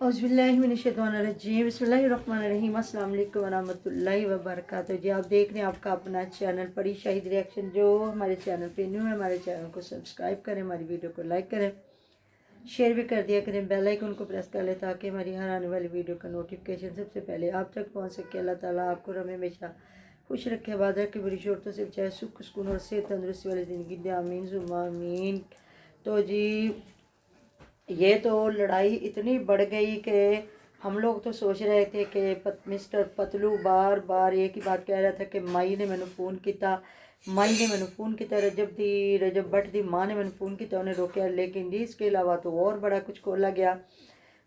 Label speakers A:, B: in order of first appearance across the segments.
A: औज़ुबिल्लाहिमिनश्शैतानिर्रजीम बिस्मिल्लाहिर्रहमानिर्रहीम अस्सलाम वालेकुम वरहमतुल्लाहि वबरकातुहू। जी आप देख रहे हैं आपका अपना चैनल परी शाहिद रिएक्शन। जो हमारे चैनल पे न्यू है हमारे चैनल को सब्सक्राइब करें, हमारी वीडियो को लाइक करें, शेयर भी कर दिया करें, बेल आइकन को प्रेस कर लें ताकि हमारी हर आने वाली वीडियो का नोटिफिकेशन सबसे पहले आप तक पहुँच सके। अल्लाह ताला आपको हमेशा खुश रखे, आबाद रखे, बड़ी शोरतों से चाहे सुख सुकून और सेहत तंदुरुस्ती वाली ज़िंदगी दे, आमीन सुम्मा आमीन। तो जी ये तो लड़ाई इतनी बढ़ गई कि हम लोग तो सोच रहे थे कि मिस्टर पतलू बार बार एक ही बात कह रहा था कि माई ने मैंने फ़ोन किया, माई ने मैंने फ़ोन किया, रजब भट्ट दी माँ ने मैंने फ़ोन किया, उन्हें रोका। लेकिन जी इसके अलावा तो और बड़ा कुछ खोला गया।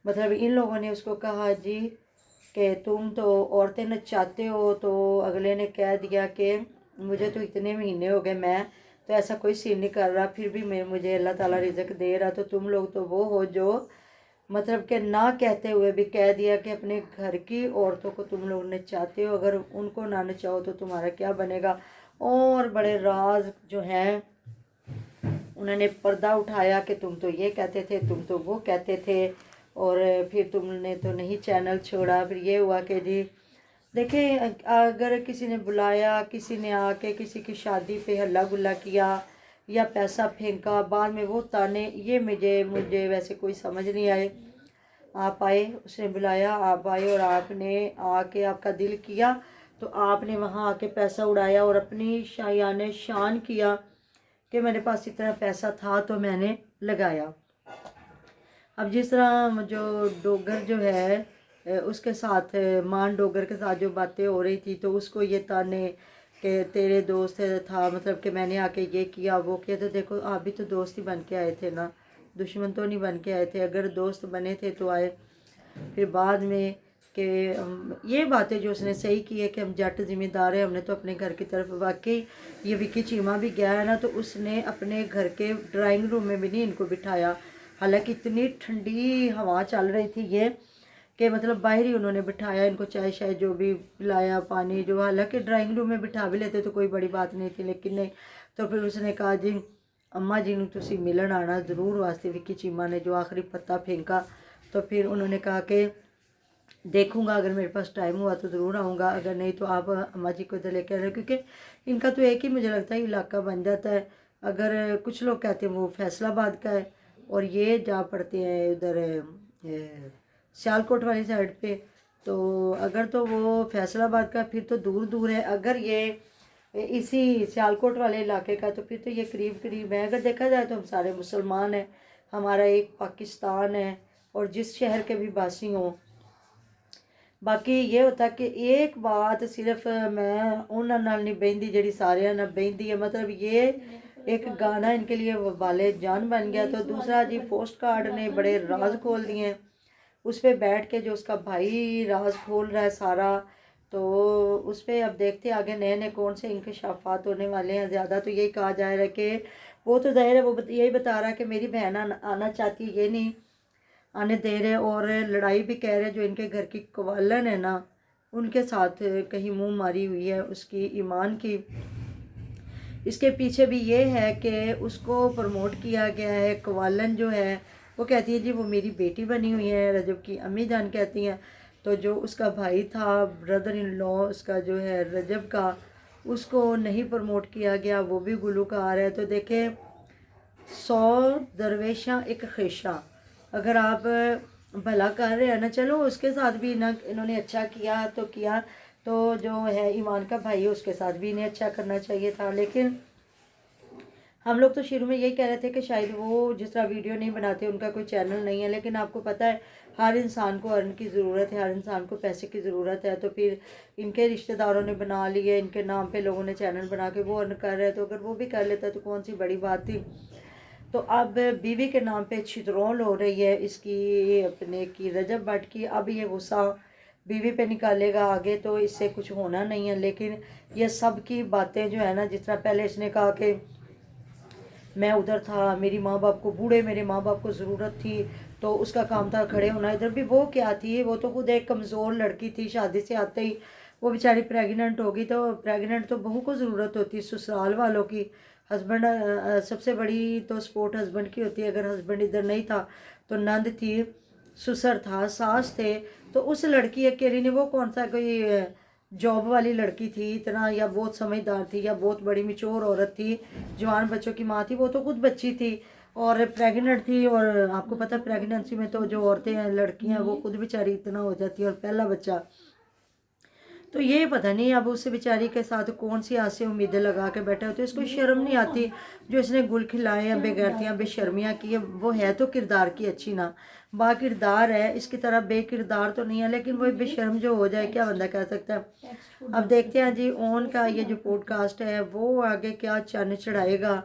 A: मतलब इन लोगों ने उसको कहा जी कि तुम तो औरतें नचाते हो, तो अगले ने कह दिया कि मुझे तो इतने महीने हो गए, मैं तो ऐसा कोई सीन नहीं कर रहा, फिर भी मैं मुझे अल्लाह ताला रिज़्क दे रहा, तो तुम लोग तो वो हो जो मतलब कि ना कहते हुए भी कह दिया कि अपने घर की औरतों को तुम लोग नचाते हो, अगर उनको ना नचाओ तो तुम्हारा क्या बनेगा। और बड़े राज जो हैं उन्होंने पर्दा उठाया कि तुम तो ये कहते थे, तुम तो वो कहते थे, और फिर तुमने तो नहीं चैनल छोड़ा। फिर ये हुआ कि जी देखें, अगर किसी ने बुलाया, किसी ने आके किसी की शादी पे हल्ला गुल्ला किया या पैसा फेंका, बाद में वो ताने, ये मुझे वैसे कोई समझ नहीं आए। आप आए, उसने बुलाया, आप आए और आपने आके आपका दिल किया तो आपने वहाँ आके पैसा उड़ाया और अपनी शायाने शान किया कि मेरे पास इतना पैसा था तो मैंने लगाया। अब जिस तरह जो डोगर जो है उसके साथ, मान डोगर के साथ जो बातें हो रही थी, तो उसको ये ताने कि तेरे दोस्त था, मतलब कि मैंने आके ये किया वो किया। तो देखो आप भी तो दोस्त ही बन के आए थे ना, दुश्मन तो नहीं बन के आए थे। अगर दोस्त बने थे तो आए। फिर बाद में कि ये बातें जो उसने सही की है कि हम जट ज़िम्मेदार हैं, हमने तो अपने घर की तरफ, वाकई ये विक्की चीमा भी गया है ना, तो उसने अपने घर के ड्राइंग रूम में भी नहीं इनको बिठाया। हालांकि इतनी ठंडी हवा चल रही थी ये कि मतलब बाहर ही उन्होंने बिठाया इनको, चाय शाय जो भी पिलाया, पानी जो, हालांकि ड्राइंग रूम में बिठा भी लेते तो कोई बड़ी बात नहीं थी, लेकिन नहीं। तो फिर उसने कहा जी अम्मा जी तुसी मिलन आना ज़रूर वास्ते। विक्की चीमा ने जो आखिरी पत्ता फेंका, तो फिर उन्होंने कहा कि देखूंगा, अगर मेरे पास टाइम हुआ तो ज़रूर आऊँगा, अगर नहीं तो आप अम्मा जी को इधर लेकर आ रहे, क्योंकि इनका तो एक ही मुझे लगता है इलाका बन जाता है। अगर कुछ लोग कहते हैं वो फैसलाबाद का है और ये जा पड़ते हैं उधर सियालकोट वाली साइड पे, तो अगर तो वो फैसलाबाद का फिर तो दूर दूर है। अगर ये इसी सियालकोट वाले इलाके का तो फिर तो ये करीब करीब है। अगर देखा जाए तो हम सारे मुसलमान हैं, हमारा एक पाकिस्तान है, और जिस शहर के भी वासी हों। बाकी ये होता कि एक बात सिर्फ मैं उन्होंने नाल नहीं बहती जी सारे नाल बहती है, मतलब ये एक गाना इनके लिए वाले जान बन गया। तो दूसरा जी पोस्ट कार्ड ने बड़े राज खोल दिए हैं, उस पर बैठ के जो उसका भाई राज खोल रहा है सारा। तो उस पर अब देखते आगे नए नए कौन से इंकशाफात होने वाले हैं। ज़्यादा तो यही कहा जा रहा है कि वो तो जाहिर है वो यही बता रहा है कि मेरी बहन आना चाहती है, ये नहीं आने दे रहे। और लड़ाई भी कह रहे जो इनके घर की कवालन है ना, उनके साथ कहीं मुंह मारी हुई है उसकी ईमान की। इसके पीछे भी ये है कि उसको प्रमोट किया गया है। कवालन जो है वो कहती है जी वो मेरी बेटी बनी हुई है, रजब की अम्मी जान कहती हैं। तो जो उसका भाई था, ब्रदर इन लॉ उसका जो है रजब का, उसको नहीं प्रमोट किया गया, वो भी गुलूकार है। तो देखें 100 दरवेशा एक खेशा, अगर आप भला कर रहे हैं ना, चलो उसके साथ भी ना इन्होंने अच्छा किया तो किया, तो जो है ईमान का भाई है उसके साथ भी इन्हें अच्छा करना चाहिए था। लेकिन हम लोग तो शुरू में यही कह रहे थे कि शायद वो जिस तरह वीडियो नहीं बनाते, उनका कोई चैनल नहीं है। लेकिन आपको पता है हर इंसान को अर्न की ज़रूरत है, हर इंसान को पैसे की ज़रूरत है। तो फिर इनके रिश्तेदारों ने बना लिए, इनके नाम पे लोगों ने चैनल बना के वो अर्न कर रहे हैं, तो अगर वो भी कर लेता तो कौन सी बड़ी बात थी। तो अब बीवी के नाम पे छितरौल हो रही है इसकी, अपने की रजब भट्ट की। अब ये गुस्सा बीवी पे निकालेगा आगे, तो इससे कुछ होना नहीं है। लेकिन ये सब की बातें जो है ना, जिस तरह पहले इसने कहा कि मैं उधर था, मेरी माँ बाप को, बूढ़े मेरे माँ बाप को ज़रूरत थी तो उसका काम था खड़े होना। इधर भी वो क्या थी, वो तो खुद एक कमज़ोर लड़की थी, शादी से आते ही वो बेचारी प्रेग्नेंट होगी। तो प्रेग्नेंट तो बहू को ज़रूरत होती है, ससुराल वालों की। हस्बैंड सबसे बड़ी तो सपोर्ट हस्बैंड की होती है। अगर हस्बैंड इधर नहीं था तो नंद थी, ससुर था, सास थे, तो उस लड़की अकेली ने, वो कौन सा कोई जॉब वाली लड़की थी इतना, या बहुत समझदार थी, या बहुत बड़ी मैच्योर औरत थी, जवान बच्चों की माँ थी, वो तो खुद बच्ची थी और प्रेग्नेंट थी। और आपको पता है प्रेगनेंसी में तो जो औरतें हैं, लड़कियां, वो खुद बेचारी इतना हो जाती है, और पहला बच्चा। तो ये पता नहीं अब उस बेचारी के साथ कौन सी आसे उम्मीदें लगा के बैठे होते, इसको शर्म नहीं आती जो इसने गुल खिलाए या बेगैरतियाँ बेशर्मियाँ की है। वो है तो किरदार की अच्छी ना, बा किरदार है, इसकी तरह बेकिरदार तो नहीं है, लेकिन वो बेशर्म जो हो जाए क्या बंदा कह सकता है। अब देखते हैं जी ओन का ये जो पॉडकास्ट है वो आगे क्या चन्न चढ़ाएगा,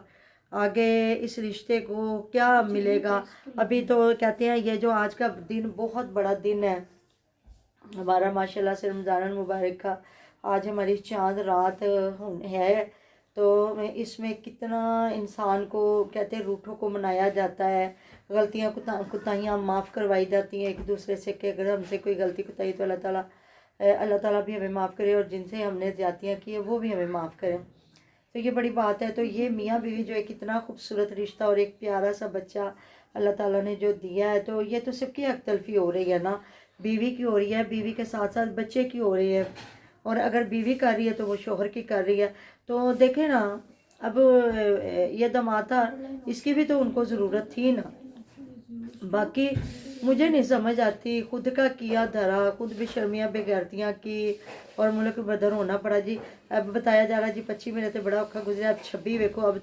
A: आगे इस रिश्ते को क्या मिलेगा। अभी तो कहते हैं ये जो आज का दिन बहुत बड़ा दिन है हमारा, माशाल्लाह से रमज़ान मुबारक का आज हमारी चांद रात है। तो इसमें कितना इंसान को कहते हैं रूठों को मनाया जाता है, गलतियाँ कुताहियाँ माफ़ करवाई जाती हैं एक दूसरे से, कि अगर हमसे कोई गलती कुताही तो अल्लाह ताला भी हमें माफ़ करे, और जिनसे हमने ज़्यादतियाँ की है वो भी हमें माफ़ करें। तो ये बड़ी बात है। तो ये मियाँ बीवी जो एक इतना खूबसूरत रिश्ता और एक प्यारा सा बच्चा अल्लाह ताला ने जो दिया है, तो ये तो सबकी हक तलफी हो रही है ना, बीवी की हो रही है, बीवी के साथ साथ बच्चे की हो रही है, और अगर बीवी कर रही है तो वो शोहर की कर रही है। तो देखें ना, अब ये दमाता, इसकी भी तो उनको ज़रूरत थी ना। बाकी मुझे नहीं समझ आती, खुद का किया धरा, खुद बेशर्मियाँ बेगैरतियाँ की, और मुल्क बदर होना पड़ा जी। अब बताया जा रहा जी 25 में रहते बड़ा औखा गुजरा, अब 26 देखो, अब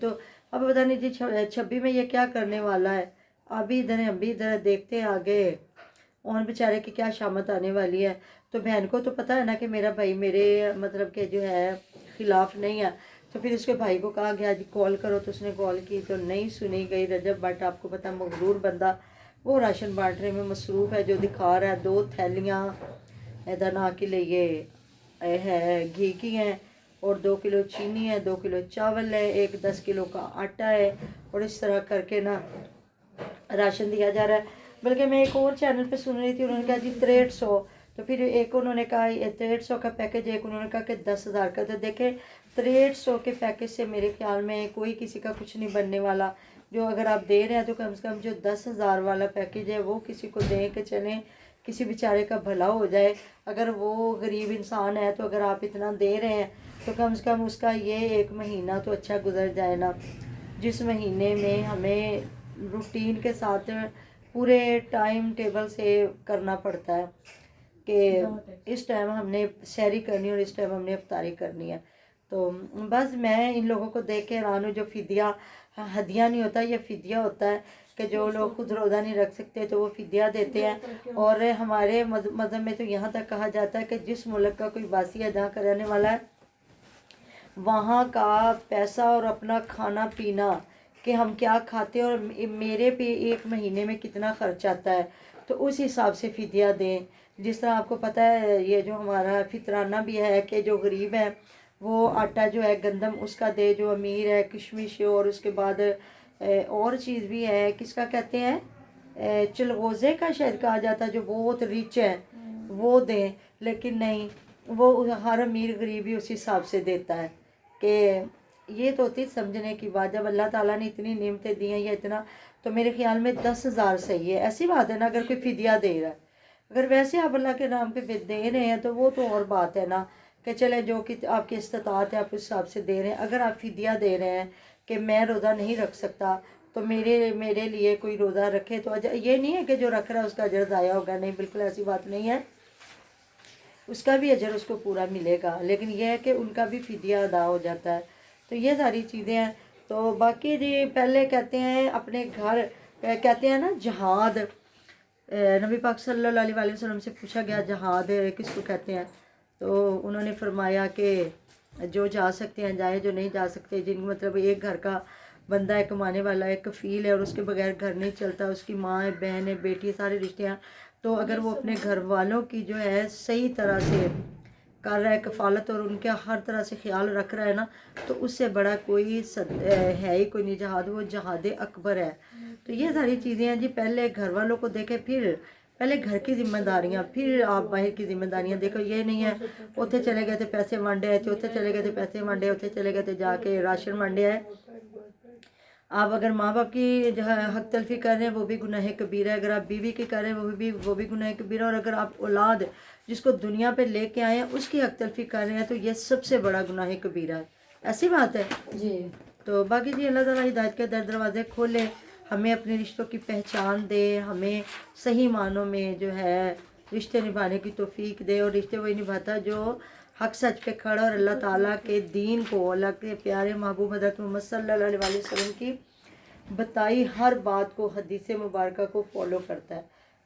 A: पता नहीं जी 26 में ये क्या करने वाला है। अभी इधर है, अभी इधर देखते हैं आगे और बेचारे की क्या शामत आने वाली है। तो बहन को तो पता है ना कि मेरा भाई मेरे मतलब के जो है खिलाफ नहीं है, तो फिर उसके भाई को कहा गया जी कॉल करो, तो उसने कॉल की तो नहीं सुनी गई। रजब भट्ट आपको पता है मगरूर बंदा, वो राशन बांटने में मसरूफ़ है, जो दिखा रहा है 2 थैलियाँ दाना के लिए है घी की हैं, और 2 किलो चीनी है, 2 किलो चावल है, एक 10 किलो का आटा है, और इस तरह करके ना राशन दिया जा रहा है। बल्कि मैं एक और चैनल पे सुन रही थी, उन्होंने कहा जी 6300, तो फिर एक उन्होंने कहा 6300 का पैकेज, एक उन्होंने कहा कि 10,000 का। तो देखें 6300 के पैकेज से मेरे ख्याल में कोई किसी का कुछ नहीं बनने वाला। जो अगर आप दे रहे हैं तो कम से कम जो 10,000 वाला पैकेज है वो किसी को दें कि चलें किसी बेचारे का भला हो जाए। अगर वो गरीब इंसान है तो अगर आप इतना दे रहे हैं तो कम से कम उसका ये 1 महीना तो अच्छा गुजर जाए ना, जिस महीने में हमें रूटीन के साथ पूरे टाइम टेबल से करना पड़ता है कि इस टाइम हमने सैरी करनी और इस टाइम हमने इफ्तारी करनी है। तो बस मैं इन लोगों को देख के हैरान हूँ, जो फिदिया हदिया नहीं होता, ये फिदिया होता है कि जो लोग खुद रोज़ा नहीं रख सकते तो वो फिदिया देते हैं। और हमारे मज़हब में तो यहाँ तक कहा जाता है कि जिस मुल्क का कोई बासी है जहाँ का रहने वाला है, वहाँ का पैसा और अपना खाना पीना कि हम क्या खाते हैं और मेरे पे 1 महीने में कितना खर्च आता है, तो उस हिसाब से फिदिया दें। जिस तरह आपको पता है ये जो हमारा फितराना भी है कि जो गरीब है वो आटा जो है गंदम उसका दे, जो अमीर है किशमिश, और उसके बाद और चीज़ भी है, किसका कहते हैं चलगोज़े का शायद कहा जाता है, जो बहुत रिच है वो दें। लेकिन नहीं, वो हर अमीर गरीब ही उस हिसाब से देता है कि ये तो होती समझने की बात। जब अल्लाह ताला ने इतनी नेमतें दी हैं या इतना, तो मेरे ख्याल में 10,000 सही है। ऐसी बात है ना, अगर कोई फिदिया दे रहा है, अगर वैसे आप अल्लाह के नाम पे दे रहे हैं तो वो तो और बात है ना कि चले जो कि आपकी इस्तात है आप उस हिसाब से दे रहे हैं। अगर आप फिदिया दे रहे हैं कि मैं रोज़ा नहीं रख सकता तो मेरे लिए कोई रोज़ा रखे, तो ये नहीं है कि जो रख रहा है उसका अजर ज़ाया होगा, नहीं, बिल्कुल ऐसी बात नहीं है, उसका भी अजर उसको पूरा मिलेगा। लेकिन यह है कि उनका भी फिदिया अदा हो जाता है। तो ये सारी चीज़ें हैं। तो बाकी जी पहले कहते हैं अपने घर, कहते हैं ना जहाद, नबी पाक सल्लल्लाहु अलैहि वसल्लम से पूछा गया जहाद किसको कहते हैं, तो उन्होंने फरमाया कि जो जा सकते हैं जाए, जो नहीं जा सकते, जिन मतलब एक घर का बंदा है कमाने वाला है, कफ़ील है और उसके बगैर घर नहीं चलता, उसकी माँ है, बहन है, बेटी है, सारे रिश्ते हैं, तो अगर वो अपने घर वालों की जो है सही तरह से कर रहा है कफ़ालत और उनका हर तरह से ख्याल रख रहा है ना, तो उससे बड़ा कोई है ही कोई नहीं जहाद, वो जहाद अकबर है। तो ये सारी चीज़ें हैं जी। पहले घर वालों को देखें, फिर पहले घर की जिम्मेदारियाँ, फिर आप बाहर की जिम्मेदारियाँ देखो। ये नहीं है उत्थे चले गए थे पैसे वंडे आए, चौथे चले गए थे पैसे वंडे, उत्थे चले गए थे जाके राशन वंडे आए। آپ اگر ماں باپ کی جو ہے حق تلفی کر رہے ہیں وہ بھی گناہ کبیرہ ہے، اگر آپ بیوی کی کر رہے ہیں وہ بھی گناہ کبیرہ، اور اگر آپ اولاد جس کو دنیا پہ لے کے آئے ہیں اس کی حق تلفی کر رہے ہیں تو یہ سب سے بڑا گناہ کبیرہ ہے۔ ایسی بات ہے
B: جی۔
A: تو باقی جی اللہ تعالیٰ ہدایت کے دروازے کھولے، ہمیں اپنے رشتوں کی پہچان دے، ہمیں صحیح معنوں میں جو ہے رشتے نبھانے کی توفیق دے، اور رشتے وہی نبھاتا جو حق سچ پہ کھڑا اور اللہ تعالیٰ کے دین کو، اللہ کے پیارے محبوب حضرت محمد صلی اللہ علیہ وسلم کی بتائی ہر بات کو، حدیث مبارکہ کو فالو کرتا ہے۔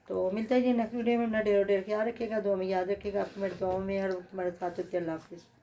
A: تو ملتا ہے جی نیکسٹ ویڈیو میں، اپنا ڈیر خیال رکھے گا، دعا میں یاد رکھے گا، آپ میرے دعاؤں میں ہر وقت ہمارے ساتھ ہوتے ہیں۔ اللہ حافظ۔